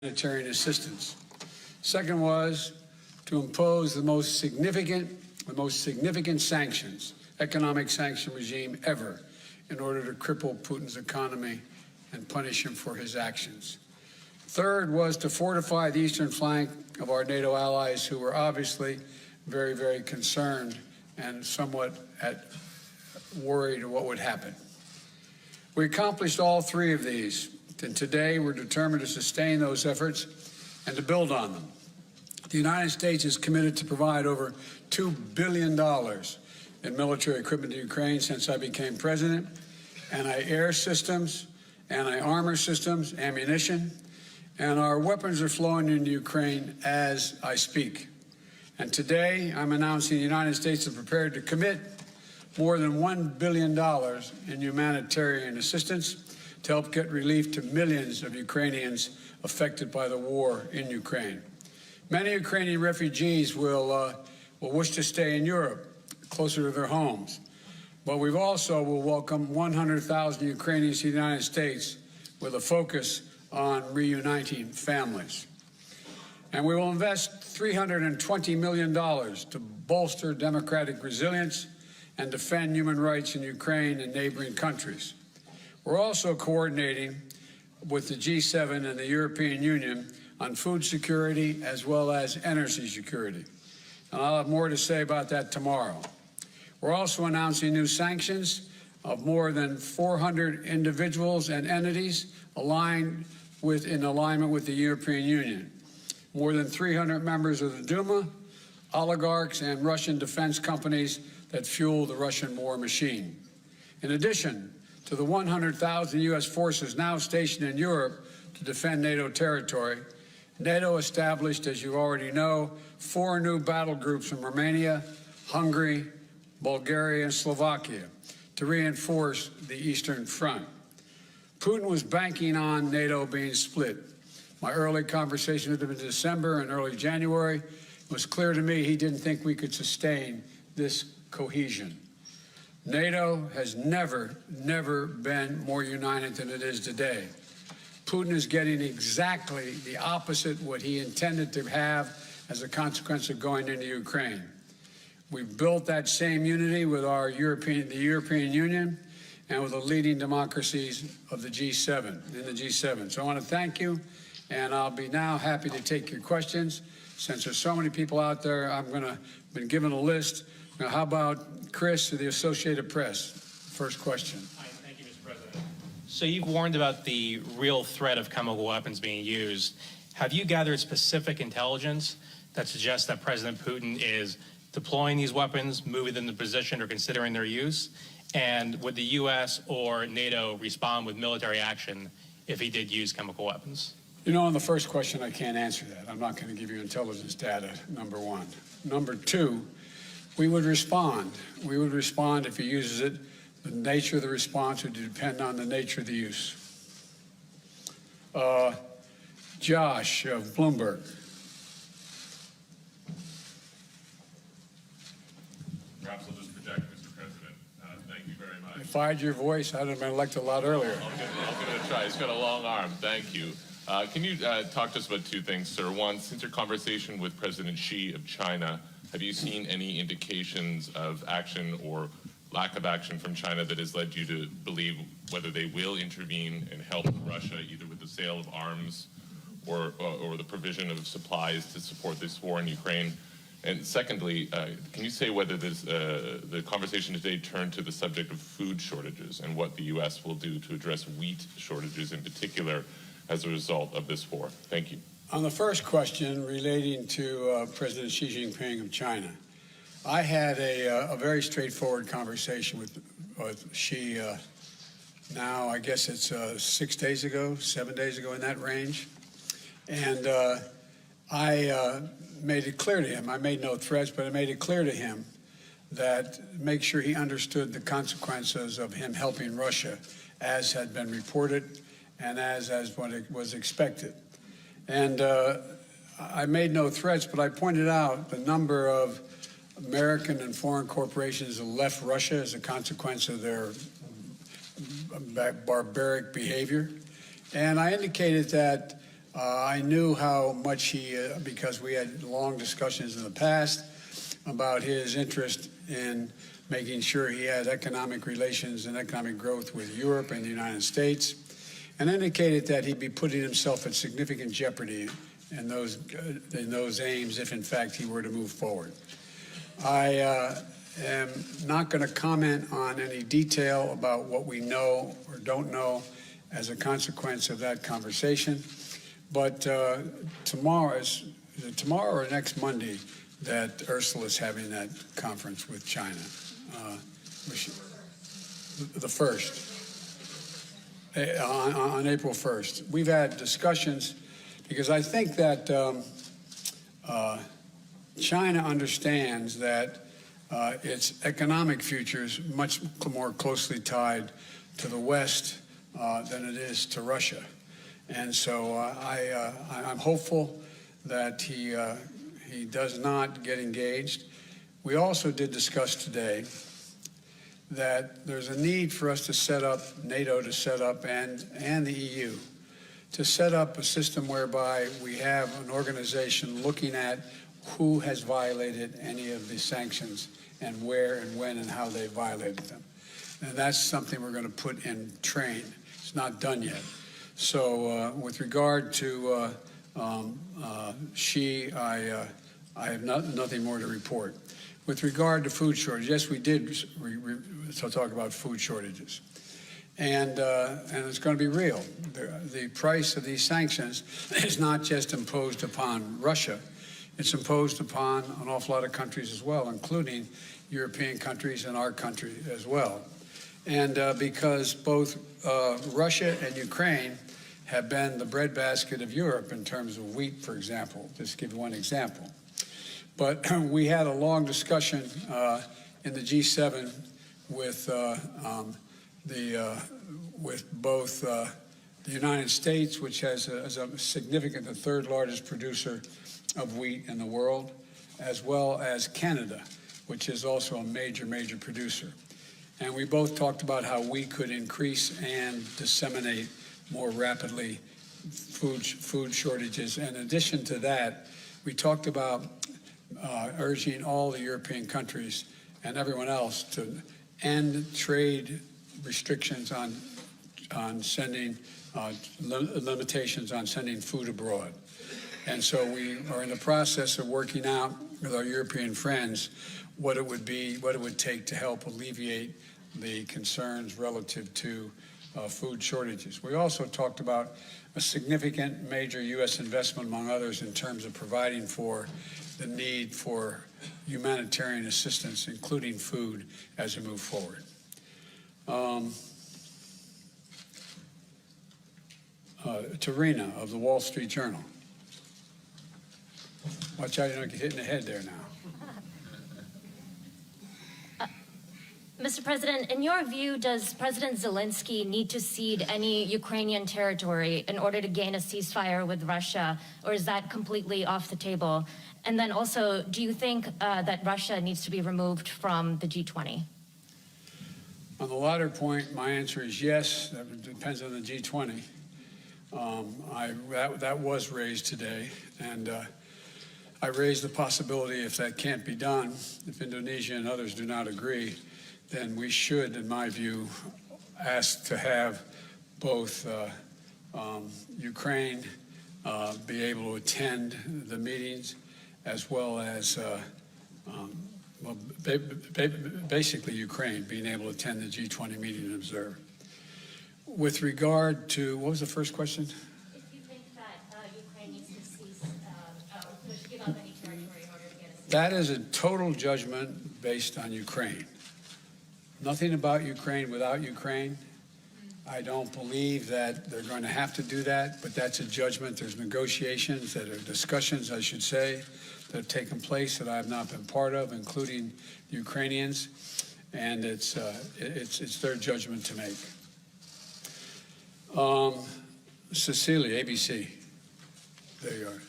humanitarian assistance. Second was to impose the most significant sanctions, economic sanction regime ever in order to cripple Putin's economy and punish him for his actions. Third was to fortify the eastern flank of our NATO allies who were obviously very, very concerned and somewhat worried what would happen. We accomplished all three of these, and today we're determined to sustain those efforts and to build on them. The United States is committed to provide over $2 billion in military equipment to Ukraine since I became president, anti-air systems, anti-armor systems, ammunition, and our weapons are flowing into Ukraine as I speak. And today I'm announcing the United States is prepared to commit more than $1 billion in humanitarian assistance to help get relief to millions of Ukrainians affected by the war in Ukraine. Many Ukrainian refugees will wish to stay in Europe, closer to their homes. But we also will welcome 100,000 Ukrainians to the United States with a focus on reuniting families. And we will invest $320 million to bolster democratic resilience and defend human rights in Ukraine and neighboring countries. We're also coordinating with the G7 and the European Union on food security as well as energy security. And I'll have more to say about that tomorrow. We're also announcing new sanctions of more than 400 individuals and entities in alignment with the European Union. More than 300 members of the Duma, oligarchs, and Russian defense companies that fuel the Russian war machine. In addition to the 100,000 U.S. forces now stationed in Europe to defend NATO territory, NATO established, as you already know, 4 new battle groups in Romania, Hungary, Bulgaria, and Slovakia to reinforce the Eastern Front. Putin was banking on NATO being split. My early conversation with him in December and early January, it was clear to me he didn't think we could sustain this cohesion. NATO has never been more united than it is today. Putin is getting exactly the opposite what he intended to have as a consequence of going into Ukraine. We've built that same unity with the European Union and with the leading democracies of the G7, in the G7. So I want to thank you, and I'll be now happy to take your questions. Since there's so many people out there, been given a list. Now, how about Chris of the Associated Press? First question. Hi, thank you, Mr. President. So you've warned about the real threat of chemical weapons being used. Have you gathered specific intelligence that suggests that President Putin is deploying these weapons, moving them into position, or considering their use? And would the U.S. or NATO respond with military action if he did use chemical weapons? You know, on the first question, I can't answer that. I'm not going to give you intelligence data, number one. Number two, we would respond. We would respond if he uses it. The nature of the response would depend on the nature of the use. Josh of Bloomberg. Perhaps I'll just project, Mr. President. Thank you very much. If I had your voice, I'd have been elected a lot earlier. I'll give it a try. He's got a long arm. Thank you. Can you talk to us about two things, sir? One, since your conversation with President Xi of China, have you seen any indications of action or lack of action from China that has led you to believe whether they will intervene and help Russia, either with the sale of arms or the provision of supplies to support this war in Ukraine? And secondly, can you say whether the conversation today turned to the subject of food shortages and what the U.S. will do to address wheat shortages in particular as a result of this war? Thank you. On the first question relating to President Xi Jinping of China, I had a very straightforward conversation with Xi now, I guess it's 6 days ago, 7 days ago, in that range. And I made it clear to him, I made no threats, but I made it clear to him that make sure he understood the consequences of him helping Russia, as had been reported and as what it was expected. And I made no threats, but I pointed out the number of American and foreign corporations that left Russia as a consequence of their barbaric behavior. And I indicated that I knew how much he, because we had long discussions in the past about his interest in making sure he had economic relations and economic growth with Europe and the United States, and indicated that he'd be putting himself at significant jeopardy in those aims if, in fact, he were to move forward. I am not going to comment on any detail about what we know or don't know as a consequence of that conversation, but tomorrow or next Monday that Ursula is having that conference with China. The 1st, on April 1st. We've had discussions because I think that China understands that its economic future is much more closely tied to the West than it is to Russia. And so I'm hopeful that he does not get engaged. We also did discuss today that there's a need for us to set up, NATO to set up, and the EU, to set up a system whereby we have an organization looking at who has violated any of the sanctions and where and when and how they violated them. And that's something we're going to put in train. It's not done yet. So with regard to Xi, I have nothing more to report. With regard to food shortage, yes, we did talk about food shortages. And it's going to be real. The price of these sanctions is not just imposed upon Russia. It's imposed upon an awful lot of countries as well, including European countries and our country as well. And because both Russia and Ukraine have been the breadbasket of Europe in terms of wheat, for example, just to give you one example. But we had a long discussion in the G7 with both the United States, which has a significant, the third largest producer of wheat in the world, as well as Canada, which is also a major producer. And we both talked about how we could increase and disseminate more rapidly food shortages. And in addition to that, we talked about urging all the European countries and everyone else to end trade restrictions on sending limitations on sending food abroad. And so we are in the process of working out with our European friends what it would take to help alleviate the concerns relative to food shortages. We also talked about a significant major U.S. investment, among others, in terms of providing for the need for humanitarian assistance, including food, as we move forward. Tarina of the Wall Street Journal. Watch out, you don't get hit in the head there now. Mr. President, in your view, does President Zelensky need to cede any Ukrainian territory in order to gain a ceasefire with Russia, or is that completely off the table? And then also, do you think that Russia needs to be removed from the G20? On the latter point, my answer is yes. That depends on the G20. That was raised today, and I raised the possibility, if that can't be done, if Indonesia and others do not agree, then we should, in my view, ask to have both Ukraine be able to attend the meetings, as well as basically Ukraine being able to attend the G20 meeting and observe. With regard to, what was the first question? If you think that Ukraine needs to cease, or give up any territory in order to get a ceasefire. That is a total judgment based on Ukraine. Nothing about Ukraine without Ukraine. I don't believe that they're going to have to do that, but that's a judgment. There's negotiations, that are discussions, I should say, that have taken place that I have not been part of, including the Ukrainians, and it's their judgment to make. Cecilia, ABC. There you are.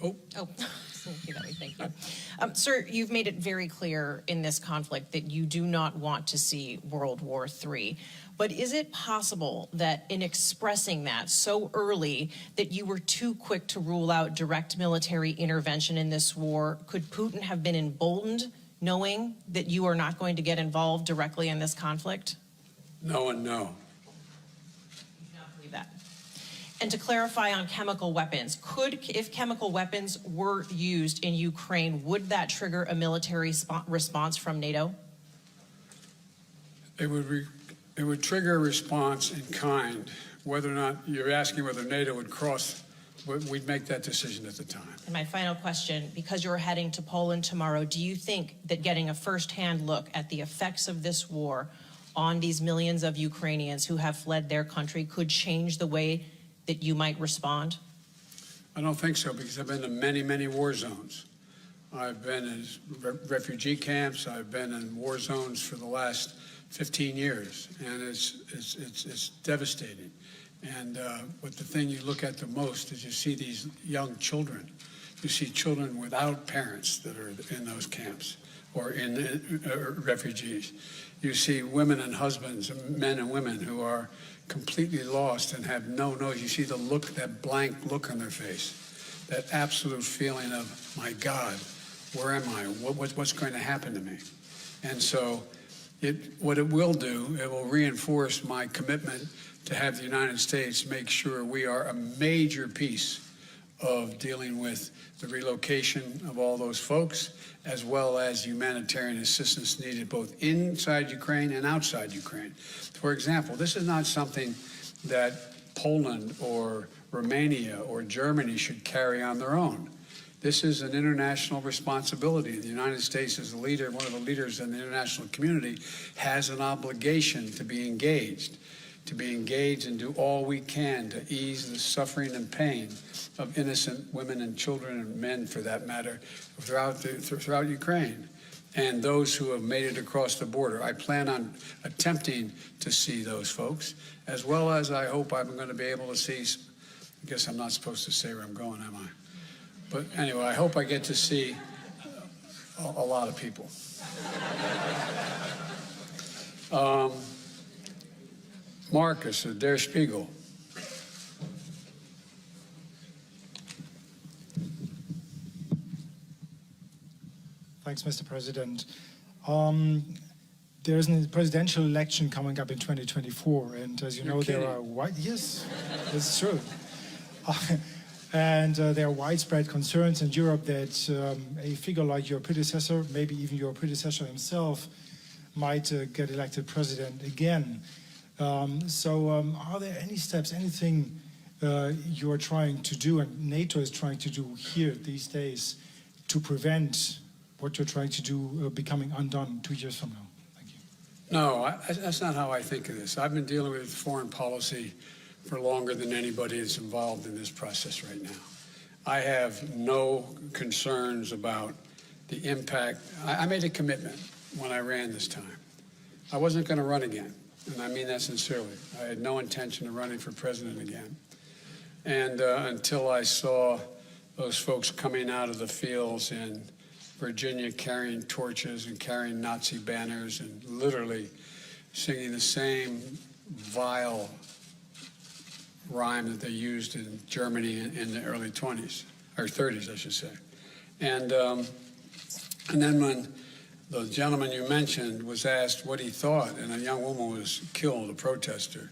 Oh, thank you. Sir, you've made it very clear in this conflict that you do not want to see World War III. But is it possible that in expressing that so early that you were too quick to rule out direct military intervention in this war? Could Putin have been emboldened knowing that you are not going to get involved directly in this conflict? No and no. You do not believe that. And to clarify on chemical weapons, if chemical weapons were used in Ukraine, would that trigger a military response from NATO? It would trigger a response in kind. Whether or not you're asking whether NATO would cross, we'd make that decision at the time. And my final question, because you're heading to Poland tomorrow, do you think that getting a firsthand look at the effects of this war on these millions of Ukrainians who have fled their country could change the way that you might respond? I don't think so, because I've been to many, many war zones. I've been in refugee camps. I've been in war zones for the last 15 years, and it's devastating. And but the thing you look at the most is you see these young children. You see children without parents that are in those camps or in refugees. You see women and husbands, men and women who are completely lost and have no noise. You see the look, that blank look on their face, that absolute feeling of, my God, where am I? What's going to happen to me? And so what it will do, it will reinforce my commitment to have the United States make sure we are a major piece of dealing with the relocation of all those folks, as well as humanitarian assistance needed both inside Ukraine and outside Ukraine. For example, this is not something that Poland or Romania or Germany should carry on their own. This is an international responsibility. The United States, as a leader, one of the leaders in the international community, has an obligation to be engaged and do all we can to ease the suffering and pain of innocent women and children and men, for that matter, throughout Ukraine, and those who have made it across the border. I plan on attempting to see those folks, as well as I hope I'm going to be able to see, I guess I'm not supposed to say where I'm going, am I? But anyway, I hope I get to see a lot of people. Marcus of Der Spiegel. Thanks, Mr. President. There's a presidential election coming up in 2024, and as you know, there are yes, it's true. And there are widespread concerns in Europe that a figure like your predecessor, maybe even your predecessor himself, might get elected president again. Are there any steps, anything you are trying to do and NATO is trying to do here these days to prevent what you're trying to do becoming undone 2 years from now? Thank you. No, that's not how I think of this. I've been dealing with foreign policy for longer than anybody that's involved in this process right now. I have no concerns about the impact. I made a commitment when I ran this time. I wasn't going to run again, and I mean that sincerely. I had no intention of running for president again. And until I saw those folks coming out of the fields in Virginia carrying torches and carrying Nazi banners and literally singing the same vile rhyme that they used in Germany in the early 20s, or 30s, I should say. And then when the gentleman you mentioned was asked what he thought, and a young woman was killed, a protester,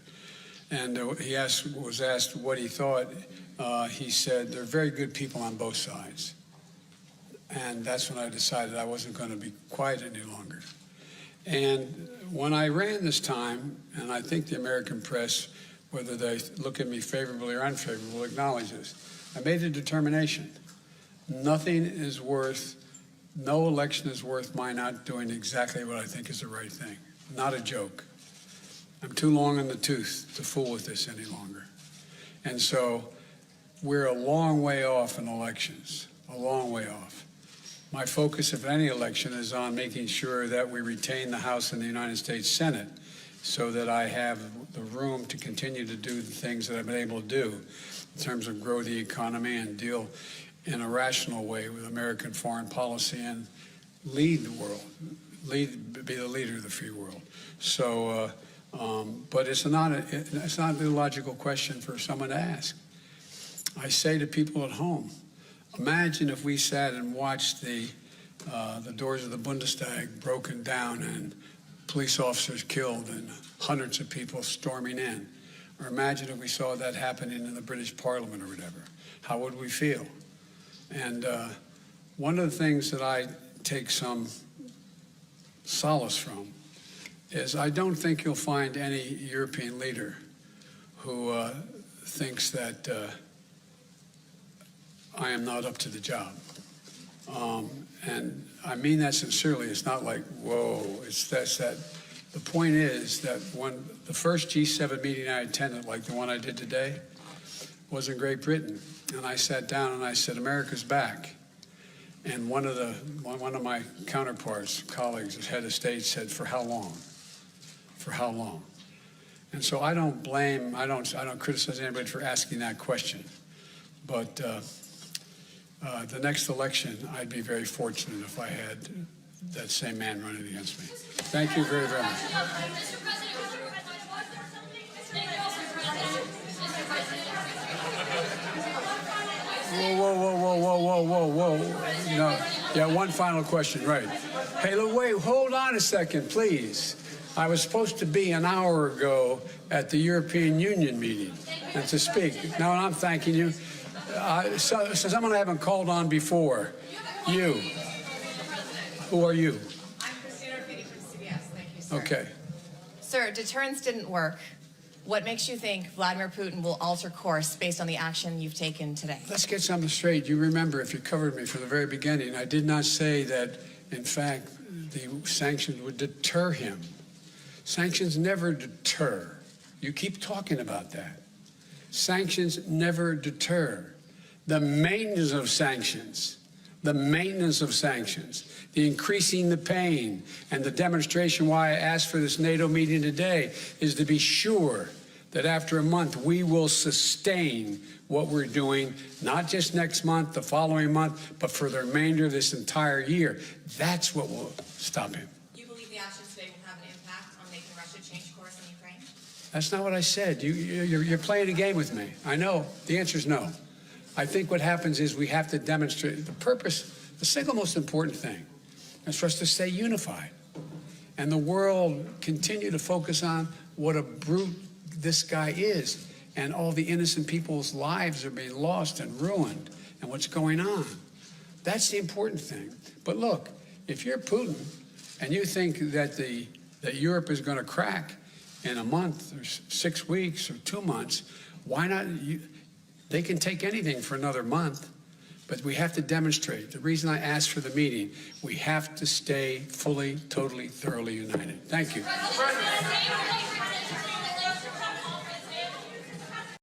and he was asked what he thought, he said, "They're very good people on both sides." And that's when I decided I wasn't going to be quiet any longer. And when I ran this time, and I think the American press, whether they look at me favorably or unfavorably, will acknowledge this, I made a determination. No election is worth my not doing exactly what I think is the right thing. Not a joke. I'm too long in the tooth to fool with this any longer. And so we're a long way off in elections, a long way off. My focus, if any election, is on making sure that we retain the House and the United States Senate so that I have the room to continue to do the things that I've been able to do in terms of grow the economy and deal in a rational way with American foreign policy and lead the world, be the leader of the free world. So But it's not an illogical question for someone to ask. I say to people at home, imagine if we sat and watched the doors of the Bundestag broken down and police officers killed and hundreds of people storming in. Or imagine if we saw that happening in the British Parliament or whatever. How would we feel? And one of the things that I take some solace from is I don't think you'll find any European leader who thinks that I am not up to the job. And I mean that sincerely. It's not like, whoa, it's that. The point is that when the first G7 meeting I attended, like the one I did today, was in Great Britain. And I sat down and I said, America's back. And one of my counterparts, colleagues, as head of state, said, for how long? For how long? And so I don't criticize anybody for asking that question. But the next election, I'd be very fortunate if I had that same man running against me. Thank you very, very much. Whoa. No. Yeah, one final question, right. Hey, look, wait, hold on a second, please. I was supposed to be an hour ago at the European Union meeting and to speak. Now I'm thanking you. So someone I haven't called on before. You. Who are you? I'm Christina Orfidi from CBS. Thank you, sir. Okay. Sir, deterrence didn't work. What makes you think Vladimir Putin will alter course based on the action you've taken today? Let's get something straight. You remember, if you covered me from the very beginning, I did not say that, in fact, the sanctions would deter him. Sanctions never deter. You keep talking about that. Sanctions never deter. The maintenance of sanctions, the increasing the pain, and the demonstration why I asked for this NATO meeting today is to be sure that after a month we will sustain what we're doing, not just next month, the following month, but for the remainder of this entire year. That's what will stop him. You believe the actions today will have an impact on making Russia change course in Ukraine? That's not what I said. You're playing a game with me. I know. The answer is no. I think what happens is we have to demonstrate the purpose. The single most important thing is for us to stay unified. And the world continue to focus on what a brute this guy is. And all the innocent people's lives are being lost and ruined and what's going on. That's the important thing. But look, if you're Putin and you think that that Europe is going to crack in a month or 6 weeks or 2 months, why not? They can take anything for another month, but we have to demonstrate. The reason I asked for the meeting, we have to stay fully, totally, thoroughly united. Thank you.